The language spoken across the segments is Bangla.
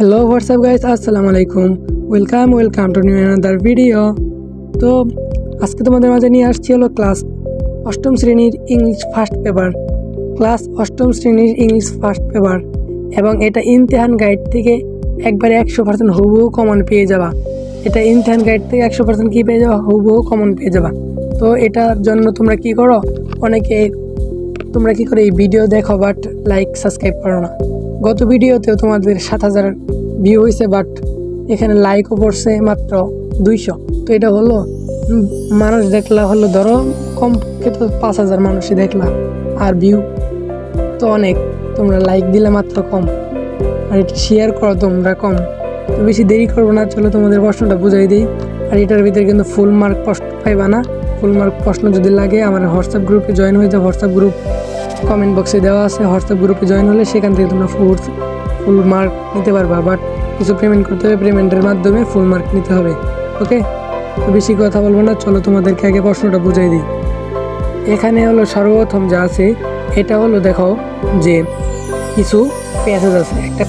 হ্যালো হোয়াটসঅ্যাপ গাইস, আসসালামু আলাইকুম। Welcome to new another video. তো আজকে তোমাদের মাঝে নিয়ে আসছি হলো ক্লাস অষ্টম শ্রেণীর ইংলিশ ফার্স্ট পেপার। ক্লাস অষ্টম শ্রেণীর ইংলিশ ফার্স্ট পেপার এবং এটা ইমতিহান গাইড থেকে একবারে 100% হুবহু কমন পেয়ে যাবা। এটা ইমতিহান গাইড থেকে 100% কী পেয়ে যাবা, হুবহু কমন পেয়ে যাবা। তো এটার জন্য তোমরা কি করো, তোমরা কি করে এই ভিডিও দেখো বাট লাইক সাবস্ক্রাইব করো না। গত ভিডিওতেও তোমাদের 7000 ভিউ হয়েছে, বাট এখানে লাইকও পড়ছে মাত্র 200। তো এটা হলো মানুষ দেখলা হলো ধরো কম তো 5000 মানুষই দেখলা, আর ভিউ তো অনেক, তোমরা লাইক দিলে মাত্র কম, আর এটা শেয়ার করো তোমরা কম। তো বেশি দেরি করবো না, চলো তোমাদের প্রশ্নটা বুঝাই দিই। আর এটার ভিতরে কিন্তু ফুল মার্ক প্রশ্ন পাইবা না। ফুল মার্ক প্রশ্ন যদি লাগে আমার হোয়াটসঅ্যাপ গ্রুপে জয়েন হয়ে যাও। হোয়াটসঅ্যাপ গ্রুপ কমেন্ট বক্সে দেওয়া আছে। হোয়াটসঅ্যাপ গ্রুপে জয়েন হলে সেখান থেকে তোমরা ফুল মার্ক নিতে পারবা, বাট কিছু পেমেন্ট করতে হবে, পেমেন্টের মাধ্যমে ফুল মার্ক নিতে হবে। ওকে, তো বেশি কথা বলবো না, চলো তোমাদেরকে আগে প্রশ্নটা বুঝাই দিই। এখানে হলো সর্বপ্রথম যা আছে এটা হলো দেখো যে কিছু প্যাসেজ আছে, একটা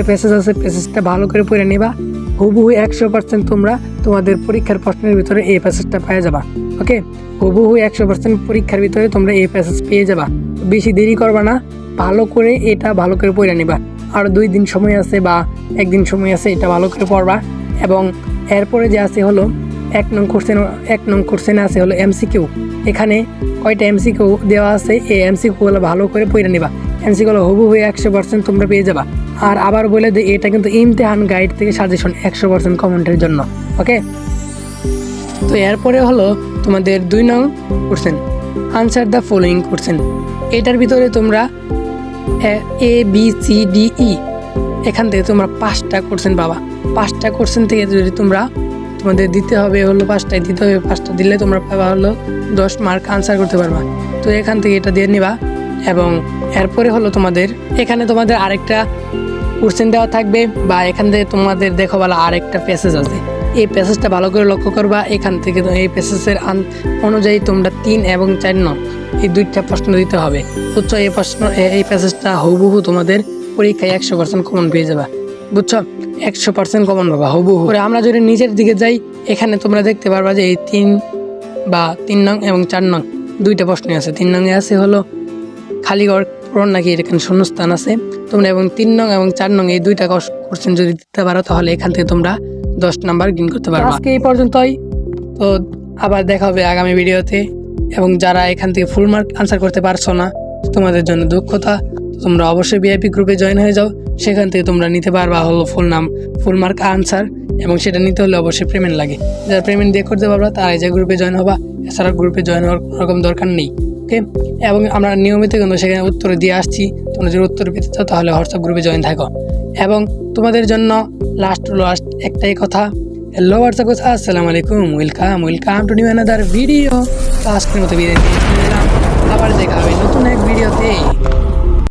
প্যাসেজ আছে। প্যাসেজটা ভালো করে পড়ে নিবা, হুবহু 100% তোমরা তোমাদের পরীক্ষার প্রশ্নের ভিতরে এই প্যাসেজটা পেয়ে যাবা। ওকে, হুবহু 100% পরীক্ষার ভিতরে তোমরা এই প্যাসেজ পেয়ে যাবা। বেশি দেরি করবা না, ভালো করে পড়ে নিবা। আর 2 দিন সময় আছে বা 1 দিন সময় আছে, এটা ভালো করে পড়বা। এবং এরপরে যে আছে হলো 1 নং কোশ্চেনে আছে হলো MCQ। এখানে কয়টা MCQ দেওয়া আছে, এই MCQগুলো ভালো করে পড়ে নিবা। MCQগুলো হুবহু 100% তোমরা পেয়ে যাবা। আর আবার বলে যে এটা কিন্তু ইমতিহান গাইড থেকে সাজেশন 100% কমেন্টের জন্য। ওকে, তো এরপরে হলো তোমাদের 2 নং question, answer the following question. এটার ভিতরে তোমরা ABCDE এখান থেকে তোমরা 5টা কোশ্চেন পাবা। 5টা কোশ্চেন থেকে যদি তোমাদের দিতে হবে হলো 5টাই দিতে হবে। 5টা দিলে তোমরা পাবা হলো 10 মার্ক, আনসার করতে পারবা। তো এখান থেকে এটা দিয়ে নিবা। এবং এরপরে হলো এখানে তোমাদের আরেকটা কোশ্চেন দেওয়া থাকবে, বা এখান থেকে তোমাদের দেখো বলা আরেকটা প্যাসেজ আছে। এই প্যাসেজটা ভালো করে লক্ষ্য করবা। এখান থেকে এই প্যাসেজের অনুযায়ী তোমরা 3 এবং 4 নং এই 2টা প্রশ্ন দিতে হবে। বুঝছো, এই প্যাসেজটা হুবহু তোমাদের পরীক্ষায় 100% কমন পেয়ে যাবা। বুঝছো, 100% কমন পাবা হুবহু। আমরা যদি নিচের দিকে যাই, এখানে তোমরা দেখতে পারবা যে এই 3 নং এবং 4 নং 2টা প্রশ্ন আছে। 3 নং এ আছে হলো খালি ঘর পূরণ নাকি এখানে শূন্যস্থান আছে তোমরা, এবং 3 নং এবং 4 নং এই 2টা কোশ্চেন যদি দিতে পারো তাহলে এখান থেকে তোমরা 10 নাম্বার গেইন করতে পারবে। আজকে এই পর্যন্তই, তো আবার দেখা হবে আগামী ভিডিওতে। এবং যারা এখান থেকে ফুল মার্ক আনসার করতে পারছো না, তোমাদের জন্য দুঃখতা। তোমরা অবশ্যই VIP গ্রুপে জয়েন হয়ে যাও, সেখান থেকে তোমরা নিতে পারবা হলো ফুল মার্ক আনসার। এবং সেটা নিতে হলে অবশ্যই পেমেন্ট লাগে। যারা পেমেন্ট দিয়ে করতে পারবা তারা এই যে গ্রুপে জয়েন হবা, এছাড়া গ্রুপে জয়েন হওয়ার কোনো রকম দরকার নেই। ওকে, এবং আমরা নিয়মিত কিন্তু সেখানে উত্তর দিয়ে আসছি। তোমরা যদি উত্তর পেতে চাও তাহলে হোয়াটসঅ্যাপ গ্রুপে জয়েন থাকো। এবং তোমাদের জন্য লাস্ট একটাই কথা, হ্যালো হোয়াটসঅ্যাপ, আসসালামু আলাইকুম। Welcome to new another video. তো আজকের মতো বিদায় নিয়ে আবার দেখা হবে নতুন এক ভিডিওতে।